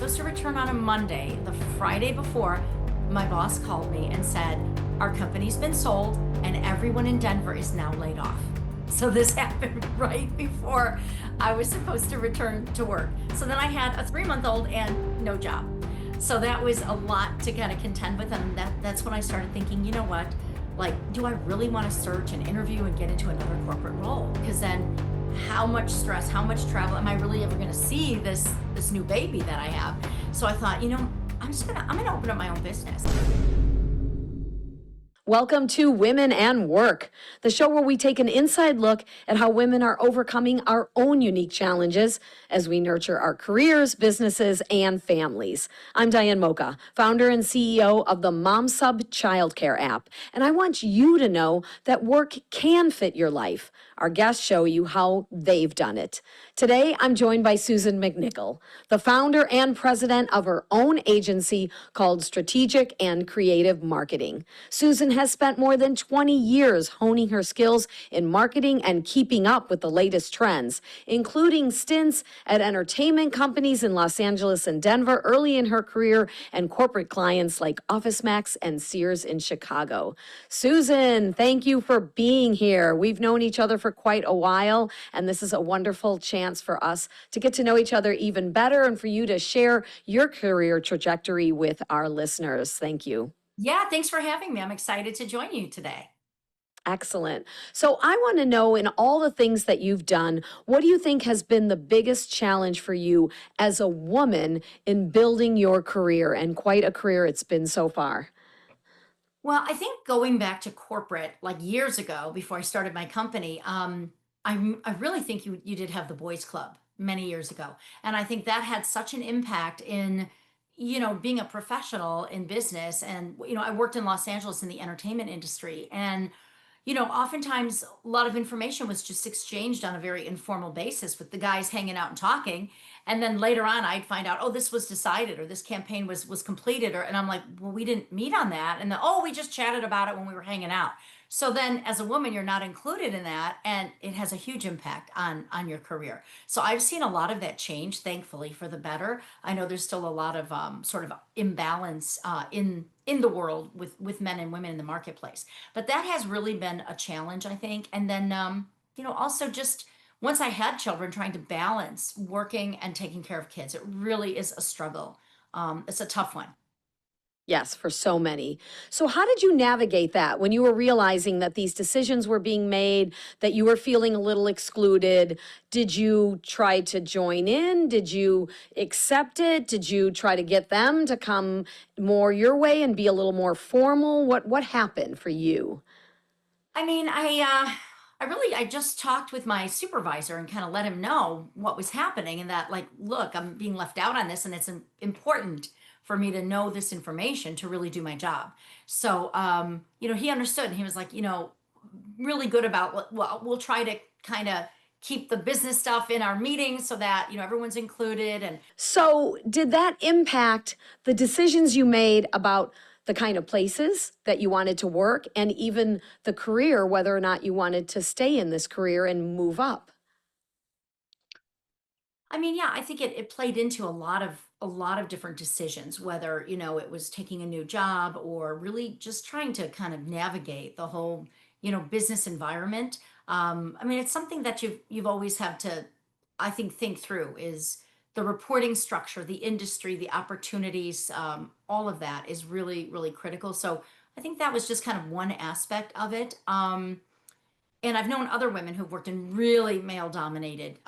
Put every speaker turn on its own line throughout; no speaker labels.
supposed to return on a Monday. The Friday before, my boss called me and said, our company's been sold and everyone in Denver is now laid off. So this happened right before I was supposed to return to work. So then I had a 3-month-old and no job. So that was a lot to kind of contend with. And that's when I started thinking, you know what? Like, do I really want to search and interview and get into another corporate role? Because then how much stress, how much travel am I really ever going to see this new baby that I have? So I thought, I'm gonna open up my own business.
Welcome to Women and Work, the show where we take an inside look at how women are overcoming our own unique challenges as we nurture our careers, businesses, and families. I'm Diane Moca, founder and CEO of the MomSub childcare app, and I want you to know that work can fit your life. Our guests show you how they've done it. Today, I'm joined by Susan MacNicol, the founder and president of her own agency called Strategic and Creative Marketing. Susan has spent more than 20 years honing her skills in marketing and keeping up with the latest trends, including stints at entertainment companies in Los Angeles and Denver early in her career and corporate clients like OfficeMax and Sears in Chicago. Susan, thank you for being here. We've known each other for quite a while, and this is a wonderful chance for us to get to know each other even better and for you to share your career trajectory with our listeners. Thank you.
Yeah, thanks for having me. I'm excited to join you today.
Excellent. So I want to know, in all the things that you've done, what do you think has been the biggest challenge for you as a woman in building your career? And quite a career it's been so far.
Well, I think going back to corporate like years ago before I started my company, I really think you did have the boys club many years ago. And I think that had such an impact in, being a professional in business. And, I worked in Los Angeles in the entertainment industry. And, oftentimes a lot of information was just exchanged on a very informal basis with the guys hanging out and talking. And then later on, I'd find out, oh, this was decided or this campaign was completed. And I'm like, well, we didn't meet on that. And then, oh, we just chatted about it when we were hanging out. So then as a woman, you're not included in that. And it has a huge impact on your career. So I've seen a lot of that change, thankfully, for the better. I know there's still a lot of sort of imbalance in the world with men and women in the marketplace. But that has really been a challenge, I think. And then, also just once I had children, trying to balance working and taking care of kids, it really is a struggle. It's a tough one.
Yes, for so many. So how did you navigate that when you were realizing that these decisions were being made, that you were feeling a little excluded? Did you try to join in? Did you accept it? Did you try to get them to come more your way and be a little more formal? What happened for you?
I mean, I just talked with my supervisor and kind of let him know what was happening and that, like, look, I'm being left out on this, and it's important for me to know this information to really do my job. So, he understood, and he was like, really good about, well, we'll try to kind of keep the business stuff in our meetings so that everyone's included. And
So, did that impact the decisions you made about the kind of places that you wanted to work and even the career, whether or not you wanted to stay in this career and move up?
I mean, yeah, I think it played into a lot of different decisions, whether, it was taking a new job or really just trying to kind of navigate the whole, business environment. I mean, it's something that you've always had to, I think through is the reporting structure, the industry, the opportunities, all of that is really, really critical. So I think that was just kind of one aspect of it. And I've known other women who've worked in really male dominated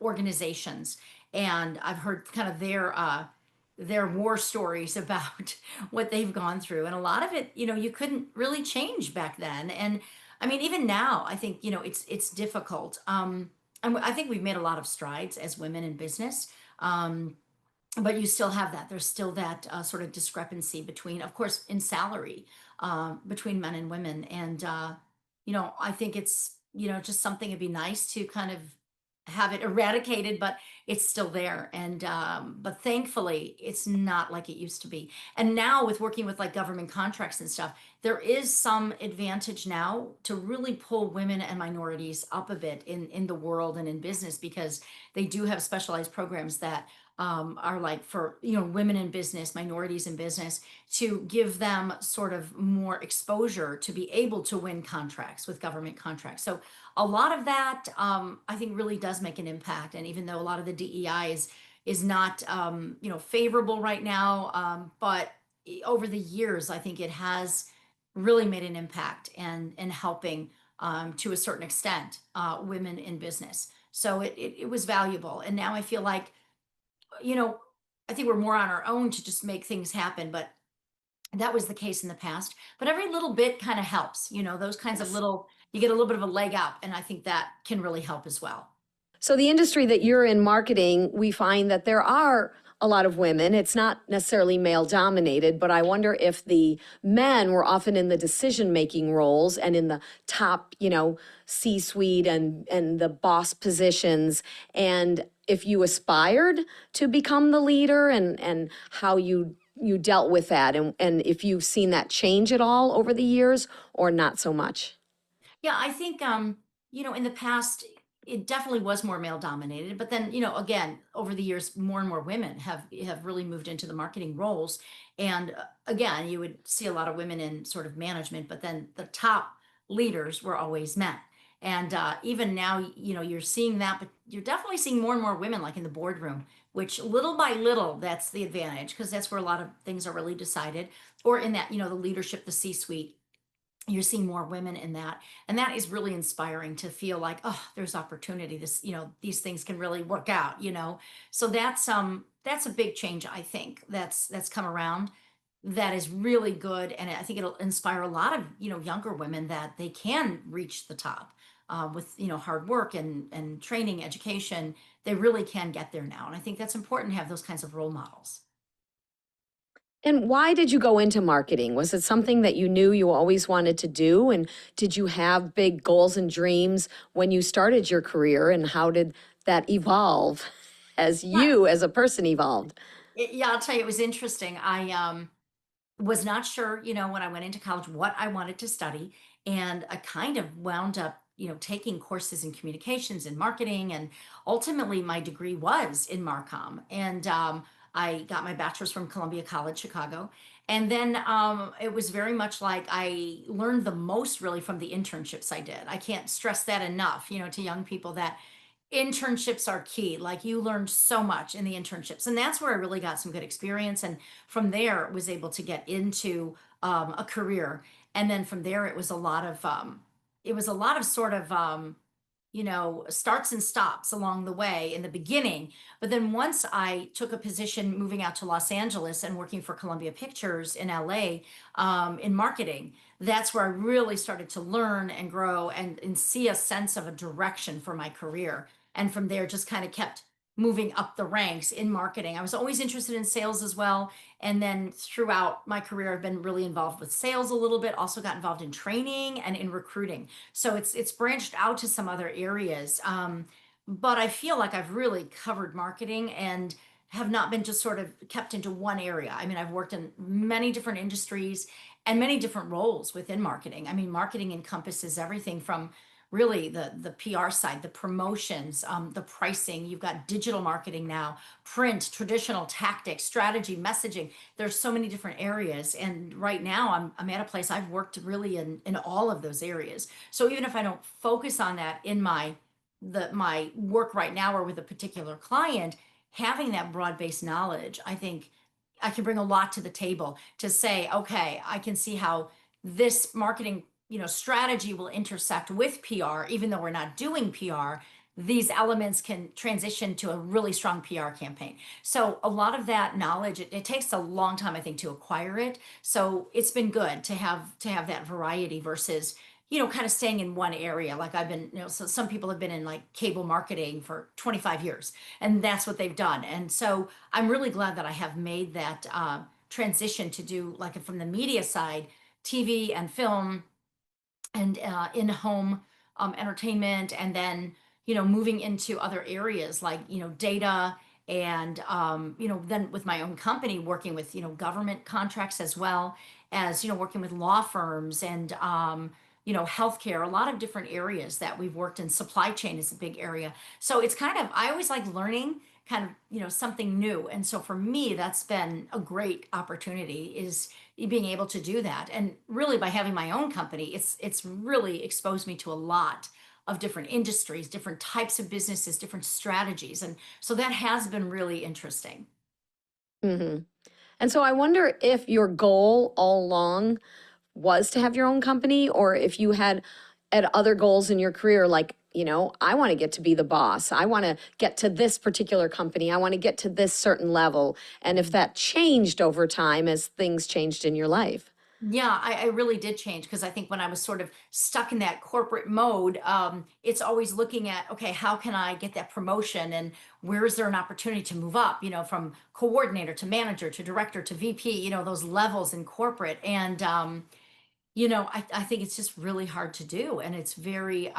organizations. And I've heard kind of their war stories about what they've gone through. And a lot of it, you couldn't really change back then. And I mean, even now, I think, it's difficult. And I think we've made a lot of strides as women in business. But you still have that. There's still that sort of discrepancy between, of course, in salary between men and women. And I think it's, just something it'd be nice to kind of have it eradicated, but it's still there. And but thankfully, it's not like it used to be. And now with working with like government contracts and stuff, there is some advantage now to really pull women and minorities up a bit in the world and in business because they do have specialized programs that are like for, women in business, minorities in business, to give them sort of more exposure to be able to win contracts with government contracts. So a lot of that, I think, really does make an impact. And even though a lot of the DEI is not, favorable right now, but over the years, I think it has really made an impact and helping, to a certain extent, women in business. So it was valuable. And now I feel like, you know, I think we're more on our own to just make things happen, but that was the case in the past. But every little bit kind of helps, those kinds of
Yes.
little, you get a little bit of a leg up, and I think that can really help as well.
So, the industry that you're in, marketing, we find that there are a lot of women. It's not necessarily male dominated, but I wonder if the men were often in the decision making roles and in the top, C suite and the boss positions. And if you aspired to become the leader, and how you dealt with that, and if you've seen that change at all over the years or not so much.
Yeah, I think, in the past it definitely was more male dominated, but then, again, over the years more and more women have really moved into the marketing roles. And again, you would see a lot of women in sort of management, but then the top leaders were always men. And even now, you're seeing that, but you're definitely seeing more and more women like in the boardroom, which little by little, that's the advantage, because that's where a lot of things are really decided, or in that, the leadership, the C-suite. You're seeing more women in that, and that is really inspiring to feel like, oh, there's opportunity, this, these things can really work out, so that's a big change, I think, that's come around, that is really good. And I think it'll inspire a lot of, younger women, that they can reach the top, with, hard work and training, education. They really can get there now, and I think that's important to have those kinds of role models.
And why did you go into marketing? Was it something that you knew you always wanted to do? And did you have big goals and dreams when you started your career? And how did that evolve as
Yeah,
you as a person evolved?
yeah, I'll tell you, it was interesting. I was not sure, when I went into college, what I wanted to study. And I kind of wound up, taking courses in communications and marketing. And ultimately, my degree was in Marcom. And I got my bachelor's from Columbia College, Chicago. And then it was very much like I learned the most really from the internships I did. I can't stress that enough, to young people, that internships are key. Like, you learned so much in the internships, and that's where I really got some good experience. And from there, was able to get into, a career. And then from there, it was a lot of sort of, starts and stops along the way in the beginning. But then once I took a position moving out to Los Angeles and working for Columbia Pictures in LA, in marketing, that's where I really started to learn and grow, and see a sense of a direction for my career. And from there, just kind of kept moving up the ranks in marketing. I was always interested in sales as well. And then throughout my career, I've been really involved with sales a little bit, also got involved in training and in recruiting. So it's branched out to some other areas. But I feel like I've really covered marketing, and have not been just sort of kept into one area. I mean, I've worked in many different industries and many different roles within marketing. I mean, marketing encompasses everything from really the PR side, the promotions, the pricing. You've got digital marketing now, print, traditional tactics, strategy, messaging. There's so many different areas, and right now I'm at a place I've worked really in all of those areas. So even if I don't focus on that in my work right now or with a particular client, having that broad-based knowledge, I think I can bring a lot to the table to say, okay, I can see how this marketing, strategy will intersect with PR. Even though we're not doing PR, these elements can transition to a really strong PR campaign. So a lot of that knowledge, it takes a long time, I think, to acquire it. So it's been good to have that variety versus, kind of staying in one area. Like I've been, so some people have been in like cable marketing for 25 years, and that's what they've done. And so I'm really glad that I have made that, transition to do, like, from the media side, TV and film, and in-home, entertainment, and then, moving into other areas like, data, and then with my own company, working with, government contracts, as well as, working with law firms, and healthcare, a lot of different areas that we've worked in. Supply chain is a big area. So it's kind of, I always like learning, kind of, something new. And so for me, that's been a great opportunity, is being able to do that. And really, by having my own company, it's really exposed me to a lot of different industries, different types of businesses, different strategies. And so that has been really interesting.
Hmm. And so I wonder if your goal all along was to have your own company, or if you had other goals in your career, like, I want to get to be the boss. I want to get to this particular company. I want to get to this certain level. And if that changed over time as things changed in your life.
Yeah, I really did change, because I think when I was sort of stuck in that corporate mode, it's always looking at, okay, how can I get that promotion, and where is there an opportunity to move up, from coordinator to manager to director to VP, those levels in corporate. And I think it's just really hard to do. And it's very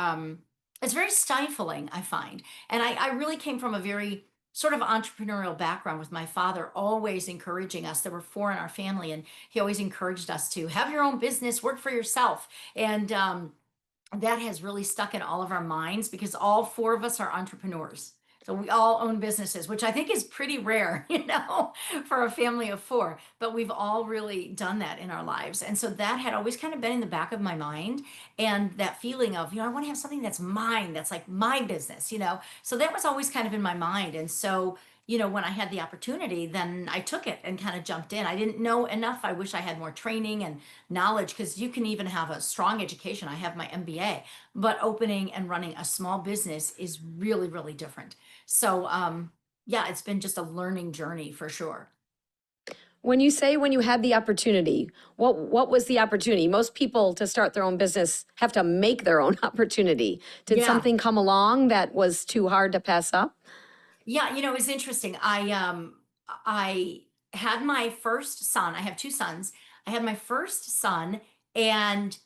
stifling, I find. And I really came from a very sort of entrepreneurial background, with my father always encouraging us. There were four in our family, and he always encouraged us to have your own business, work for yourself. And that has really stuck in all of our minds, because all four of us are entrepreneurs. So we all own businesses, which I think is pretty rare, for a family of four. But we've all really done that in our lives. And so that had always kind of been in the back of my mind. And that feeling of, I want to have something that's mine, that's like my business. So that was always kind of in my mind. And so, when I had the opportunity, then I took it and kind of jumped in. I didn't know enough. I wish I had more training and knowledge, because you can even have a strong education. I have my MBA, but opening and running a small business is really, really different. So, yeah, it's been just a learning journey for sure.
When you say when you had the opportunity, what was the opportunity? Most people to start their own business have to make their own opportunity. Did
Yeah.
something come along that was too hard to pass up?
Yeah, it's interesting. I had my first son. I have two sons. I had my first son, and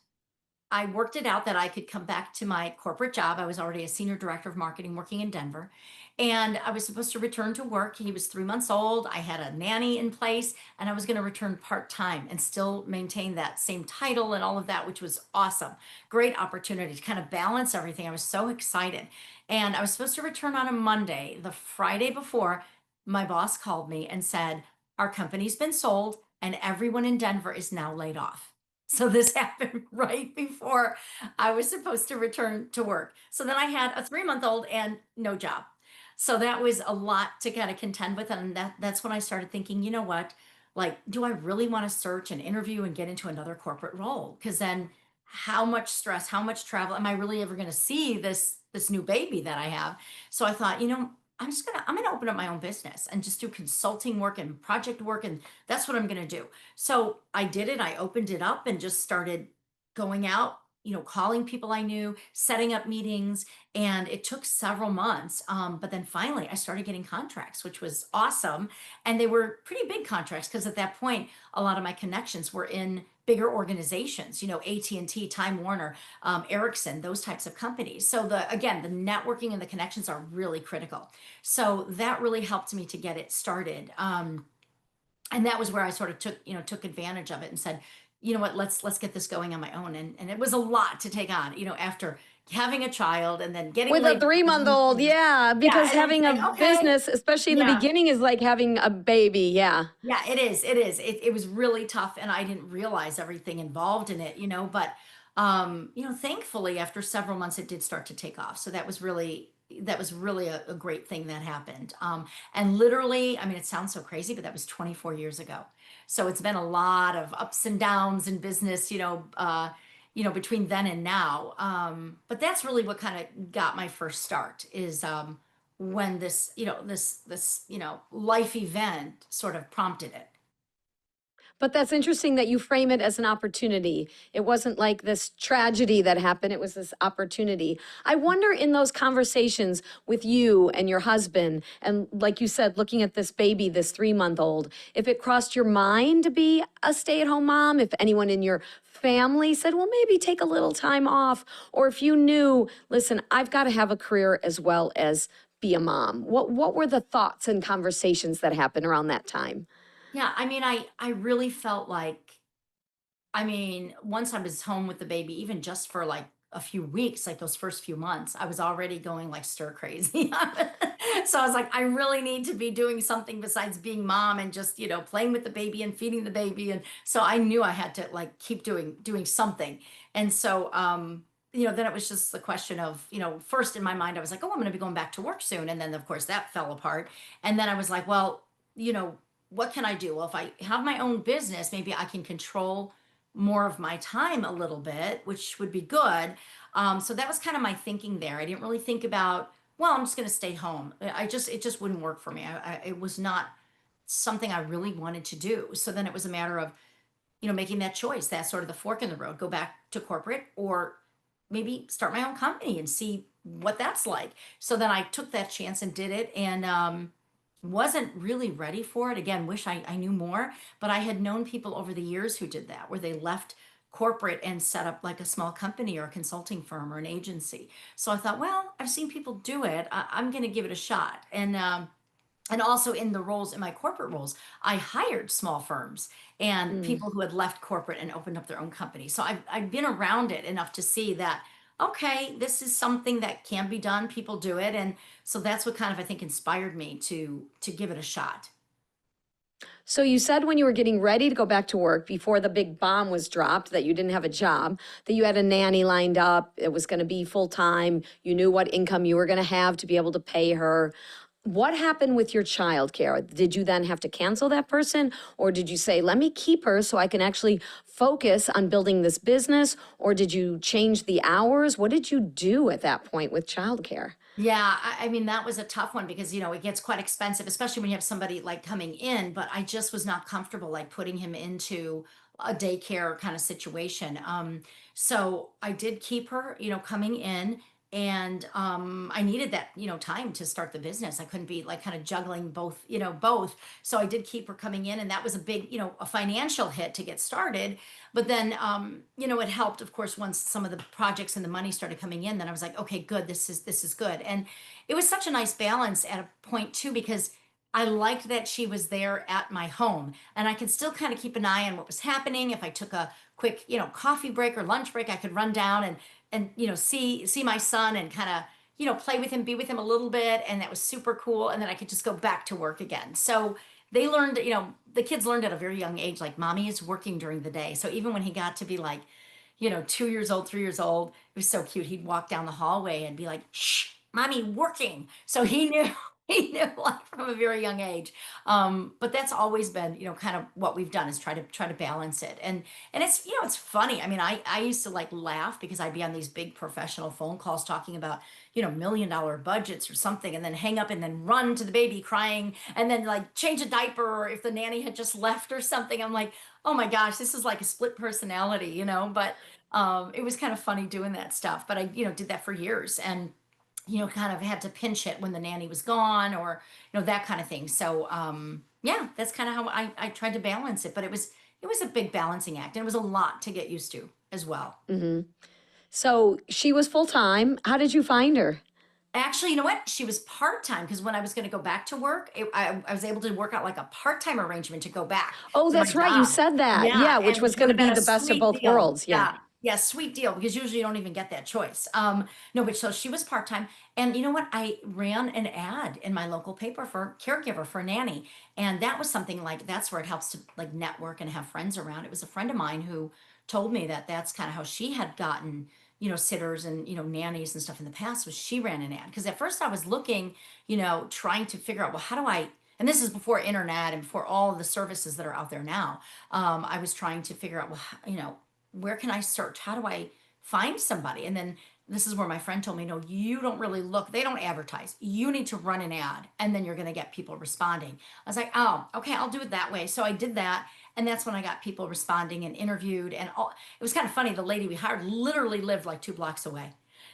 I worked it out that I could come back to my corporate job. I was already a senior director of marketing working in Denver. And I was supposed to return to work. He was 3 months old. I had a nanny in place, and I was going to return part time and still maintain that same title and all of that, which was awesome. Great opportunity to kind of balance everything. I was so excited. And I was supposed to return on a Monday. The Friday before, my boss called me and said, "Our company's been sold, and everyone in Denver is now laid off." So this happened right before I was supposed to return to work. So then I had a 3-month old and no job. So that was a lot to kind of contend with. And that's when I started thinking, you know what? Like, do I really want to search and interview and get into another corporate role? Because then how much stress, how much travel am I really ever going to see this new baby that I have? So I thought, I'm gonna open up my own business and just do consulting work and project work, and that's what I'm gonna do. So I did it. I opened it up and just started going out, calling people I knew, setting up meetings, and it took several months. But then finally, I started getting contracts, which was awesome, and they were pretty big contracts, because at that point, a lot of my connections were in bigger organizations, AT&T, Time Warner, Ericsson, those types of companies. So the networking and the connections are really critical. So that really helped me to get it started. And that was where I sort of took advantage of it and said, you know what, let's get this going on my own. And it was a lot to take on, after having a child and then getting
With a
laid off.
3-month old, yeah,
Yeah,
because
and then it's
having a
like, okay,
business, especially in the
yeah,
beginning, is like having a baby. Yeah.
yeah, it is. It is. It was really tough, and I didn't realize everything involved in it, but thankfully after several months it did start to take off. So that was really a great thing that happened. And literally, I mean, it sounds so crazy, but that was 24 years ago. So it's been a lot of ups and downs in business, between then and now. But that's really what kind of got my first start, is when this life event sort of prompted it.
But that's interesting that you frame it as an opportunity. It wasn't like this tragedy that happened, it was this opportunity. I wonder, in those conversations with you and your husband, and like you said, looking at this baby, this 3-month old, if it crossed your mind to be a stay at home mom, if anyone in your family said, well, maybe take a little time off, or if you knew, listen, I've got to have a career as well as be a mom. What were the thoughts and conversations that happened around that time?
Yeah, I mean, I really felt like, I mean, once I was home with the baby, even just for like a few weeks, like those first few months, I was already going like stir crazy. So I was like, I really need to be doing something besides being mom and just, playing with the baby and feeding the baby. And so I knew I had to like keep doing something. And so then it was just the question of, first in my mind, I was like, oh, I'm going to be going back to work soon. And then, of course, that fell apart. And then I was like, well, you know, what can I do? Well, if I have my own business, maybe I can control more of my time a little bit, which would be good. So that was kind of my thinking there. I didn't really think about, well, I'm just going to stay home. It just wouldn't work for me. It was not something I really wanted to do. So then it was a matter of, making that choice. That's sort of the fork in the road, go back to corporate or maybe start my own company and see what that's like. So then I took that chance and did it and wasn't really ready for it. Again, wish I knew more, but I had known people over the years who did that, where they left corporate and set up like a small company or a consulting firm or an agency. So I thought, well, I've seen people do it. I'm going to give it a shot. And also in the roles in my corporate roles, I hired small firms and
Mm.
people who had left corporate and opened up their own company. So I've been around it enough to see that, okay, this is something that can be done. People do it. And so that's what kind of, I think, inspired me to give it a shot.
So you said when you were getting ready to go back to work before the big bomb was dropped that you didn't have a job, that you had a nanny lined up, it was going to be full time, you knew what income you were going to have to be able to pay her. What happened with your childcare? Did you then have to cancel that person or did you say, "Let me keep her so I can actually focus on building this business," or did you change the hours? What did you do at that point with childcare?
Yeah, I mean, that was a tough one because, it gets quite expensive, especially when you have somebody like coming in, but I just was not comfortable like putting him into a daycare kind of situation. So I did keep her, coming in and I needed that, time to start the business. I couldn't be like kind of juggling both. So I did keep her coming in and that was a big, a financial hit to get started. But then, it helped, of course, once some of the projects and the money started coming in. Then I was like, okay, good, this is good. And it was such a nice balance at a point too, because I liked that she was there at my home, and I could still kind of keep an eye on what was happening. If I took a quick, coffee break or lunch break, I could run down and see my son and kind of play with him, be with him a little bit, and that was super cool. And then I could just go back to work again. So they learned, the kids learned at a very young age, like mommy is working during the day. So even when he got to be like, 2 years old, 3 years old, it was so cute. He'd walk down the hallway and be like, shh, mommy working. So he knew, he knew like from a very young age. But that's always been, kind of what we've done is try to balance it. And it's, it's funny. I mean, I used to like laugh because I'd be on these big professional phone calls talking about, $1 million budgets or something, and then hang up and then run to the baby crying and then like change a diaper or if the nanny had just left or something. I'm like, oh my gosh, this is like a split personality, but it was kind of funny doing that stuff. But I, did that for years and kind of had to pinch hit when the nanny was gone or, that kind of thing. So, yeah, that's kind of how I tried to balance it, but it was a big balancing act and it was a lot to get used to as well.
So she was full time. How did you find her?
Actually, you know what? She was part-time because when I was going to go back to work, I was able to work out like a part-time arrangement to go back
Oh,
to my
that's right. You
job.
said that.
Yeah,
Yeah, which
and
was
which
going
would
to
have been
be
a
the best of
sweet
both
deal.
worlds. Yeah.
Yeah. Yeah, sweet deal because usually you don't even get that choice. No, but so she was part-time. And you know what? I ran an ad in my local paper for caregiver for a nanny. And that was something like that's where it helps to like network and have friends around. It was a friend of mine who told me that that's kind of how she had gotten sitters and nannies and stuff in the past was she ran an ad because at first I was looking trying to figure out, well, how do I, and this is before internet and before all of the services that are out there now. I was trying to figure out, well, where can I search? How do I find somebody? And then this is where my friend told me, no, you don't really look, they don't advertise. You need to run an ad and then you're going to get people responding. I was like, oh, okay, I'll do it that way. So I did that. And that's when I got people responding and interviewed. And all, it was kind of funny. The lady we hired literally lived like 2 blocks away.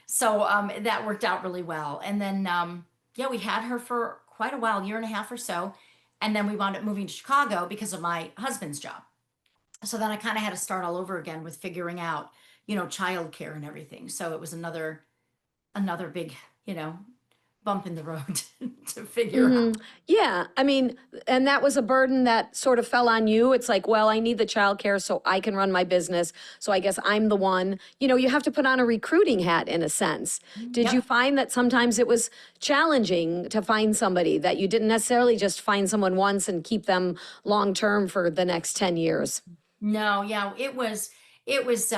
So that worked out really well. And then, yeah, we had her for quite a while, year and a half or so. And then we wound up moving to Chicago because of my husband's job. So then I kind of had to start all over again with figuring out, childcare and everything. So it was another big, you know, bump in the road to figure out.
Mhm. Yeah, I mean, and that was a burden that sort of fell on you. It's like, well, I need the childcare so I can run my business. So I guess I'm the one. You have to put on a recruiting hat in a sense. Did you
Yep.
find that sometimes it was challenging to find somebody that you didn't necessarily just find someone once and keep them long term for the next 10 years?
No, yeah, it was it was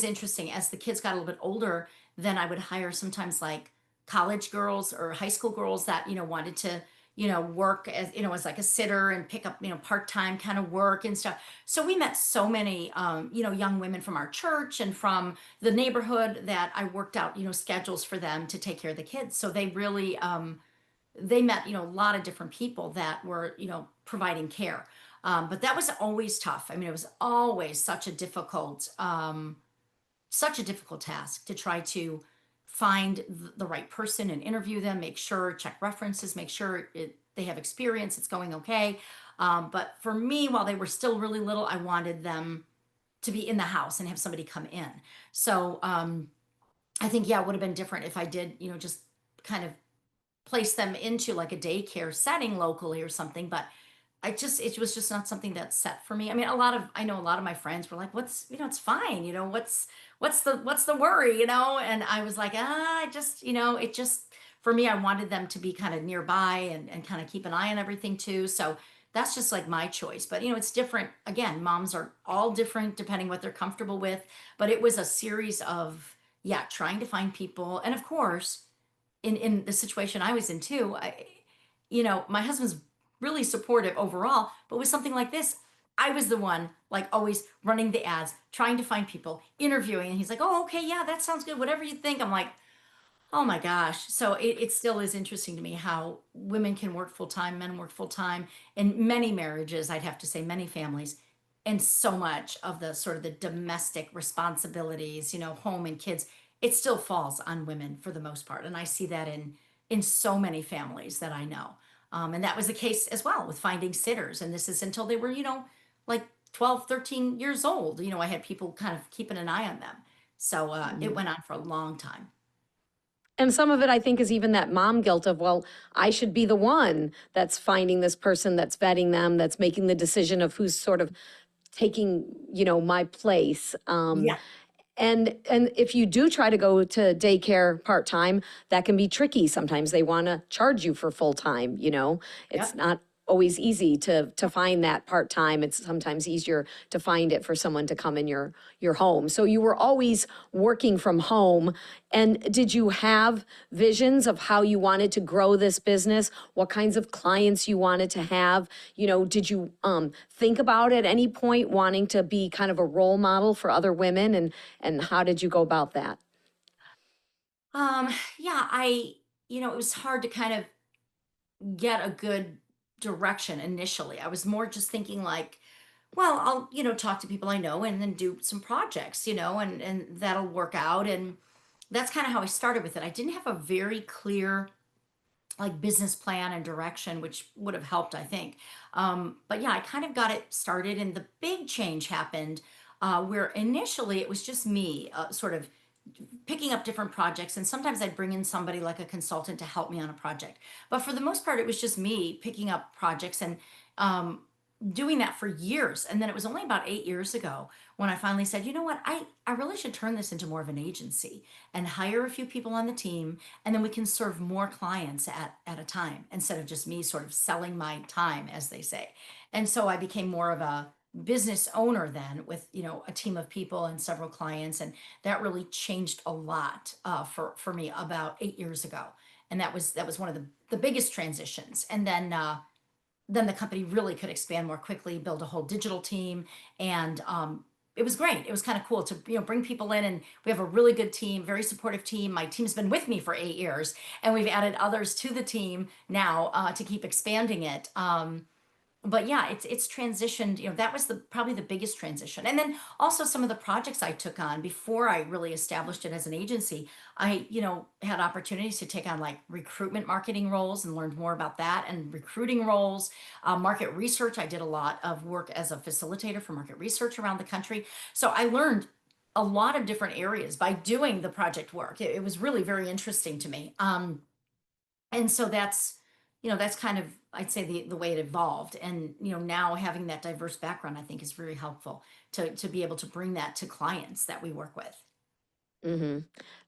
interesting. As the kids got a little bit older, then I would hire sometimes like college girls or high school girls that, wanted to, work as, as like a sitter and pick up, part-time kind of work and stuff. So we met so many young women from our church and from the neighborhood that I worked out, schedules for them to take care of the kids. So they really they met, a lot of different people that were, providing care. But that was always tough. I mean, it was always such a difficult task to try to find the right person and interview them, make sure, check references, make sure they have experience, it's going okay. But for me, while they were still really little, I wanted them to be in the house and have somebody come in. So I think, yeah, it would have been different if I did, just kind of place them into like a daycare setting locally or something, but it was just not something that's set for me. I mean, I know a lot of my friends were like, "What's, it's fine, what's the worry, And I was like, "Ah, I just, it just for me, I wanted them to be kind of nearby and kind of keep an eye on everything too." So that's just like my choice. But it's different. Again, moms are all different depending what they're comfortable with. But it was a series of, yeah, trying to find people. And of course, in the situation I was in too, my husband's really supportive overall, but with something like this, I was the one like always running the ads, trying to find people, interviewing, and he's like, "Oh, okay, yeah, that sounds good. Whatever you think." I'm like, "Oh my gosh." So it still is interesting to me how women can work full time, men work full time in many marriages, I'd have to say many families. And so much of the sort of the domestic responsibilities, home and kids, it still falls on women for the most part. And I see that in so many families that I know. And that was the case as well with finding sitters. And this is until they were, like 12, 13 years old. I had people kind of keeping an eye on them. So it went on for a long time.
And some of it, I think, is even that mom guilt of, well, I should be the one that's finding this person, that's vetting them, that's making the decision of who's sort of taking, my place.
Yeah.
And if you do try to go to daycare part-time, that can be tricky. Sometimes they want to charge you for full-time. It's
Yep.
not always easy to find that part-time. It's sometimes easier to find it for someone to come in your home. So you were always working from home. And did you have visions of how you wanted to grow this business? What kinds of clients you wanted to have? Did you think about at any point wanting to be kind of a role model for other women? And how did you go about that?
Um, yeah, it was hard to kind of get a good direction initially. I was more just thinking like, well, I'll, talk to people I know and then do some projects, and that'll work out. And that's kind of how I started with it. I didn't have a very clear like business plan and direction, which would have helped, I think. But yeah, I kind of got it started, and the big change happened where initially it was just me, sort of picking up different projects, and sometimes I'd bring in somebody like a consultant to help me on a project, but for the most part it was just me picking up projects and um, doing that for years. And then it was only about 8 years ago when I finally said, you know what, I really should turn this into more of an agency and hire a few people on the team, and then we can serve more clients at a time instead of just me sort of selling my time, as they say. And so I became more of a business owner then with, a team of people and several clients. And that really changed a lot for me about 8 years ago. And that was one of the biggest transitions. And then the company really could expand more quickly, build a whole digital team, and it was great. It was kind of cool to bring people in, and we have a really good team, very supportive team. My team's been with me for 8 years, and we've added others to the team now to keep expanding it. But yeah, it's transitioned. That was the probably the biggest transition. And then also some of the projects I took on before I really established it as an agency. I had opportunities to take on like recruitment marketing roles and learned more about that, and recruiting roles, market research. I did a lot of work as a facilitator for market research around the country. So I learned a lot of different areas by doing the project work. It was really very interesting to me. And so that's, that's kind of, I'd say, the way it evolved. And now having that diverse background, I think, is very helpful to be able to bring that to clients that we work with.
hmm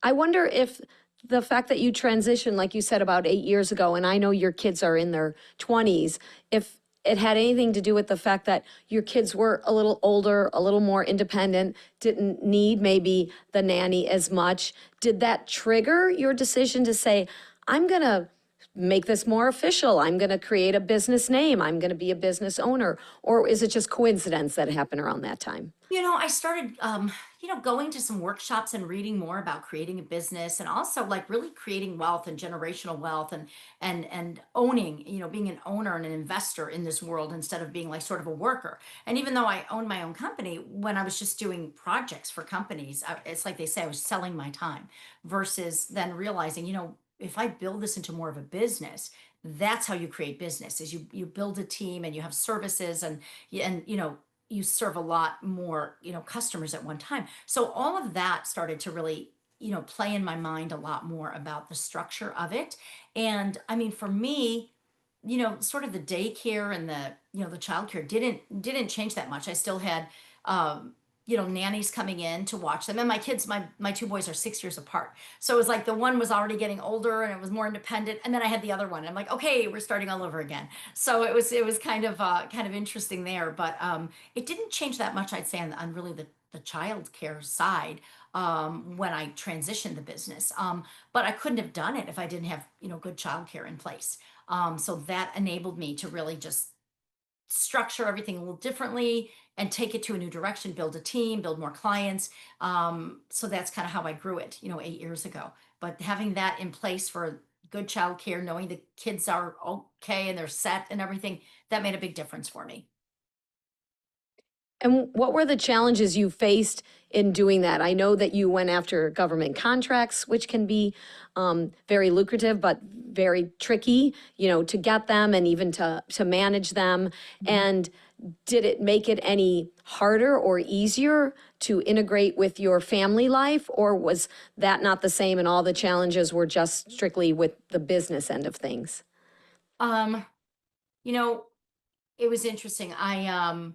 I wonder if the fact that you transitioned, like you said, about 8 years ago, and I know your kids are in their 20s, if it had anything to do with the fact that your kids were a little older, a little more independent, didn't need maybe the nanny as much. Did that trigger your decision to say, I'm going to make this more official? I'm going to create a business name. I'm going to be a business owner. Or is it just coincidence that it happened around that time?
I started, going to some workshops and reading more about creating a business, and also like really creating wealth and generational wealth, and owning, being an owner and an investor in this world instead of being like sort of a worker. And even though I owned my own company, when I was just doing projects for companies, it's like they say, I was selling my time versus then realizing, if I build this into more of a business, that's how you create business, is you build a team and you have services, and you serve a lot more, customers at one time. So all of that started to really, play in my mind a lot more about the structure of it. And I mean, for me, sort of the daycare and the childcare didn't change that much. I still had, nannies coming in to watch them. And my kids, my two boys are 6 years apart. So it was like the one was already getting older and it was more independent. And then I had the other one. I'm like, okay, we're starting all over again. So it was kind of interesting there. But it didn't change that much, I'd say, on really the child care side, when I transitioned the business. But I couldn't have done it if I didn't have, good childcare in place. So that enabled me to really just structure everything a little differently and take it to a new direction, build a team, build more clients. So that's kind of how I grew it, 8 years ago. But having that in place for good childcare, knowing the kids are okay and they're set and everything, that made a big difference for me.
And what were the challenges you faced in doing that? I know that you went after government contracts, which can be very lucrative, but very tricky, to get them and even to manage them.
Mhm.
And did it make it any harder or easier to integrate with your family life, or was that not the same and all the challenges were just strictly with the business end of things?
Um, you know, it was interesting. I've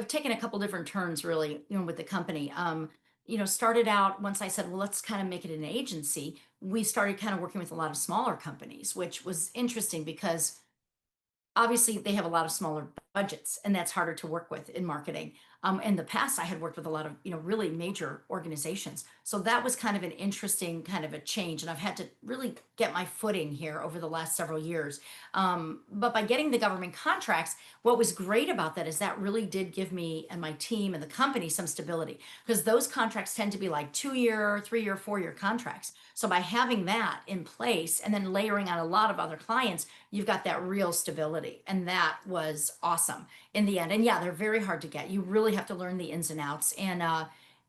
taken a couple different turns really, with the company. Started out, once I said, well, let's kind of make it an agency. We started kind of working with a lot of smaller companies, which was interesting because obviously they have a lot of smaller budgets, and that's harder to work with in marketing. In the past, I had worked with a lot of, really major organizations, so that was kind of an interesting kind of a change, and I've had to really get my footing here over the last several years. But by getting the government contracts, what was great about that is that really did give me and my team and the company some stability, because those contracts tend to be like 2 year, 3 year, 4 year contracts. So by having that in place and then layering on a lot of other clients, you've got that real stability. And that was awesome in the end. And yeah, they're very hard to get. You really have to learn the ins and outs. And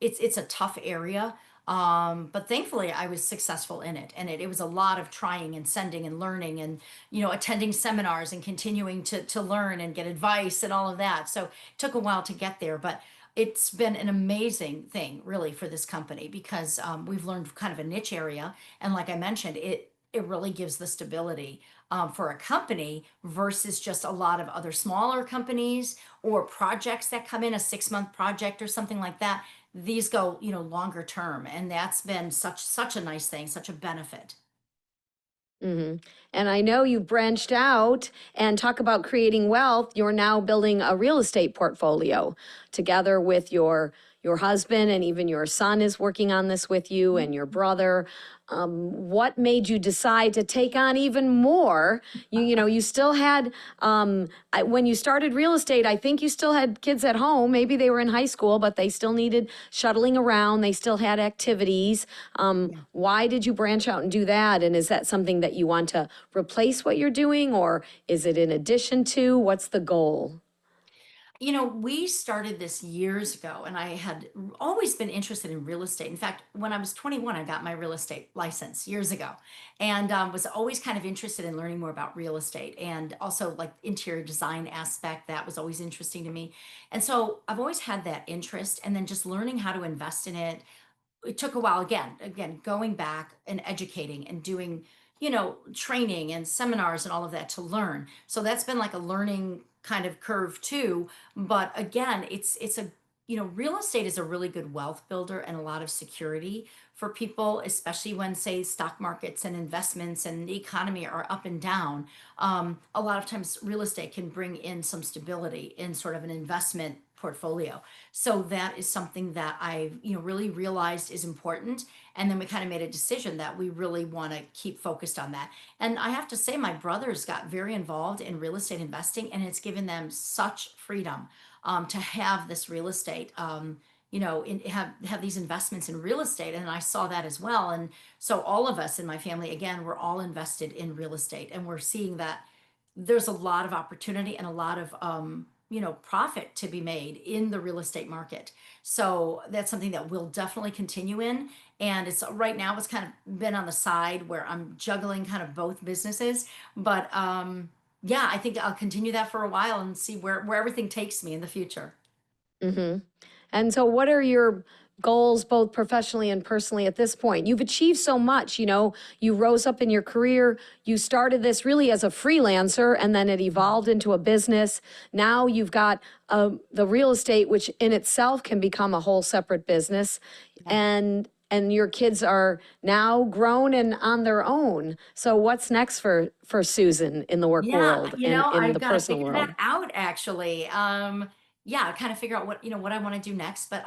it's a tough area. But thankfully I was successful in it. And it was a lot of trying and sending and learning, and, attending seminars and continuing to learn and get advice and all of that. So it took a while to get there. But it's been an amazing thing really for this company, because we've learned kind of a niche area. And like I mentioned, it really gives the stability, for a company versus just a lot of other smaller companies or projects that come in, a 6 month project or something like that. These go, longer term. And that's been such a nice thing, such a benefit.
And I know you branched out and talk about creating wealth. You're now building a real estate portfolio together with your husband, and even your son is working on this with you and your brother. What made you decide to take on even more? You still had when you started real estate. I think you still had kids at home. Maybe they were in high school, but they still needed shuttling around. They still had activities.
Yeah.
Why did you branch out and do that? And is that something that you want to replace what you're doing, or is it in addition to? What's the goal?
We started this years ago, and I had always been interested in real estate. In fact, when I was 21, I got my real estate license years ago, and was always kind of interested in learning more about real estate, and also like interior design aspect. That was always interesting to me. And so I've always had that interest, and then just learning how to invest in it. It took a while, again, going back and educating and doing, training and seminars and all of that to learn. So that's been like a learning kind of curve too. But again, it's a real estate is a really good wealth builder and a lot of security for people, especially when, say, stock markets and investments and the economy are up and down. A lot of times, real estate can bring in some stability in sort of an investment portfolio. So that is something that I've really realized is important. And then we kind of made a decision that we really want to keep focused on that. And I have to say, my brothers got very involved in real estate investing, and it's given them such freedom to have this real estate. Have these investments in real estate, and I saw that as well. And so all of us in my family, again, we're all invested in real estate, and we're seeing that there's a lot of opportunity and a lot of profit to be made in the real estate market. So that's something that we'll definitely continue in. And it's right now it's kind of been on the side where I'm juggling kind of both businesses. But yeah, I think I'll continue that for a while and see where everything takes me in the future.
Hmm. And so, what are your goals, both professionally and personally, at this point? You've achieved so much. You rose up in your career. You started this really as a freelancer, and then it evolved into a business. Now you've got the real estate, which in itself can become a whole separate business,
Yeah.
and your kids are now grown and on their own. So, what's next for Susan in the work
Yeah,
world and in
I've
the
got to
personal
figure that
world?
out actually. Yeah, kind of figure out what I want to do next. But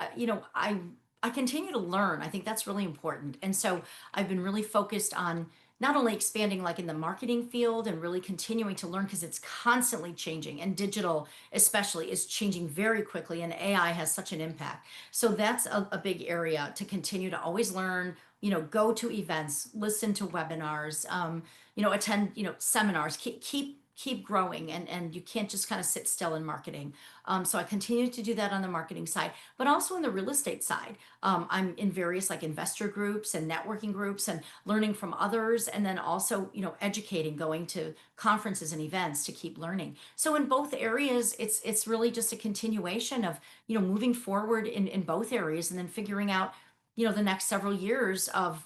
I continue to learn. I think that's really important. And so I've been really focused on not only expanding like in the marketing field and really continuing to learn because it's constantly changing, and digital especially is changing very quickly, and AI has such an impact. So that's a big area to continue to always learn, go to events, listen to webinars, attend, seminars, keep growing, and you can't just kind of sit still in marketing. So I continue to do that on the marketing side, but also in the real estate side. I'm in various like investor groups and networking groups and learning from others, and then also, educating, going to conferences and events to keep learning. So in both areas, it's really just a continuation of, moving forward in both areas, and then figuring out, the next several years of,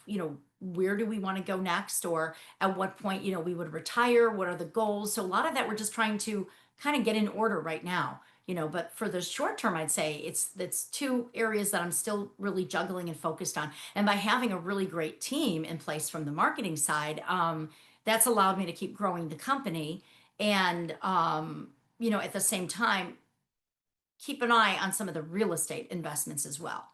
where do we want to go next, or at what point, we would retire, what are the goals. So a lot of that we're just trying to kind of get in order right now. But for the short term, I'd say it's two areas that I'm still really juggling and focused on. And by having a really great team in place from the marketing side, that's allowed me to keep growing the company, and at the same time keep an eye on some of the real estate investments as well.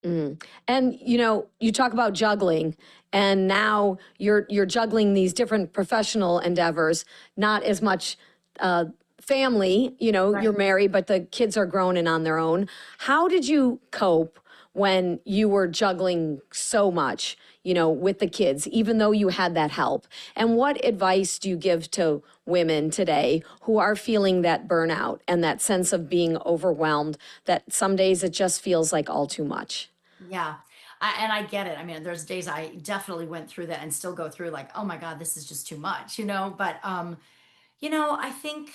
Mm. And you talk about juggling, and now you're juggling these different professional endeavors, not as much uh, family. You're
Right.
married, but the kids are grown and on their own. How did you cope when you were juggling so much, with the kids, even though you had that help? And what advice do you give to women today who are feeling that burnout and that sense of being overwhelmed, that some days it just feels like all too much?
Yeah. And I get it. I mean, there's days I definitely went through that and still go through like, oh my God, this is just too much, but I think,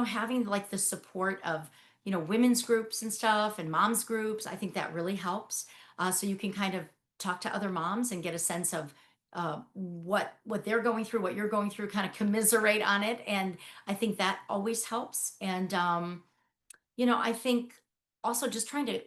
having like the support of, women's groups and stuff and moms groups, I think that really helps. So you can kind of talk to other moms and get a sense of what they're going through, what you're going through, kind of commiserate on it. And I think that always helps. And I think also just trying to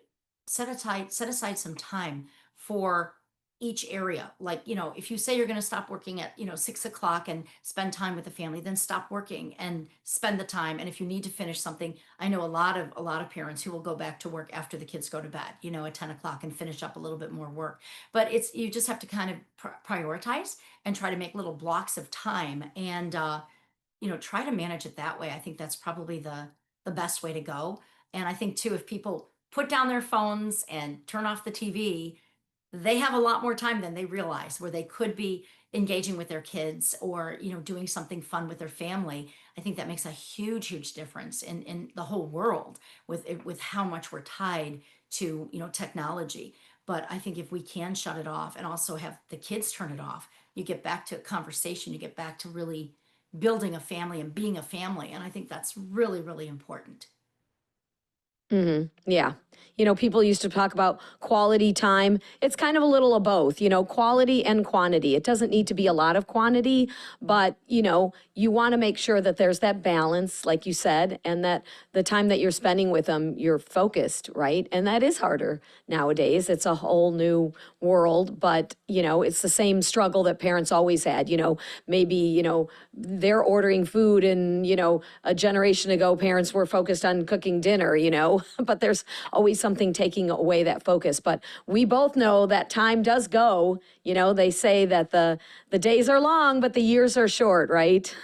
set aside some time for each area. Like, if you say you're going to stop working at, 6 o'clock and spend time with the family, then stop working and spend the time. And if you need to finish something, I know a lot of parents who will go back to work after the kids go to bed, at 10 o'clock and finish up a little bit more work. But you just have to kind of prioritize and try to make little blocks of time, and try to manage it that way. I think that's probably the best way to go. And I think too, if people put down their phones and turn off the TV, they have a lot more time than they realize where they could be engaging with their kids, or doing something fun with their family. I think that makes a huge difference in the whole world with how much we're tied to technology. But I think if we can shut it off and also have the kids turn it off, you get back to conversation, you get back to really building a family and being a family. And I think that's really important.
Yeah. People used to talk about quality time. It's kind of a little of both, quality and quantity. It doesn't need to be a lot of quantity, but, you want to make sure that there's that balance, like you said, and that the time that you're spending with them, you're focused, right? And that is harder nowadays. It's a whole new world, but, it's the same struggle that parents always had, maybe, they're ordering food and, a generation ago, parents were focused on cooking dinner, but there's always something taking away that focus. But we both know that time does go. They say that the days are long, but the years are short, right?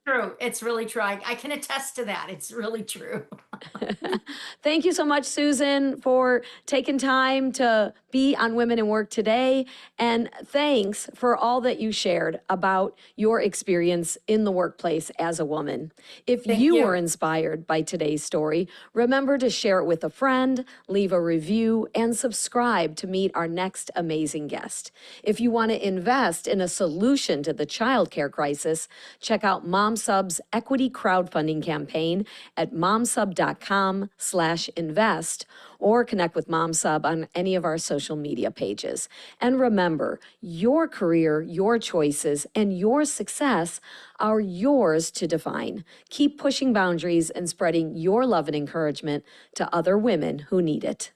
True. It's really true. I can attest to that. It's really true.
Thank you so much, Susan, for taking time to be on Women in Work today. And thanks for all that you shared about your experience in the workplace as a woman. If
Thank
you were
you.
inspired by today's story, remember to share it with a friend, leave a review, and subscribe to meet our next amazing guest. If you want to invest in a solution to the childcare crisis, check out MomSub's equity crowdfunding campaign at momsub.com/invest or connect with MomSub on any of our social media pages. And remember, your career, your choices, and your success are yours to define. Keep pushing boundaries and spreading your love and encouragement to other women who need it.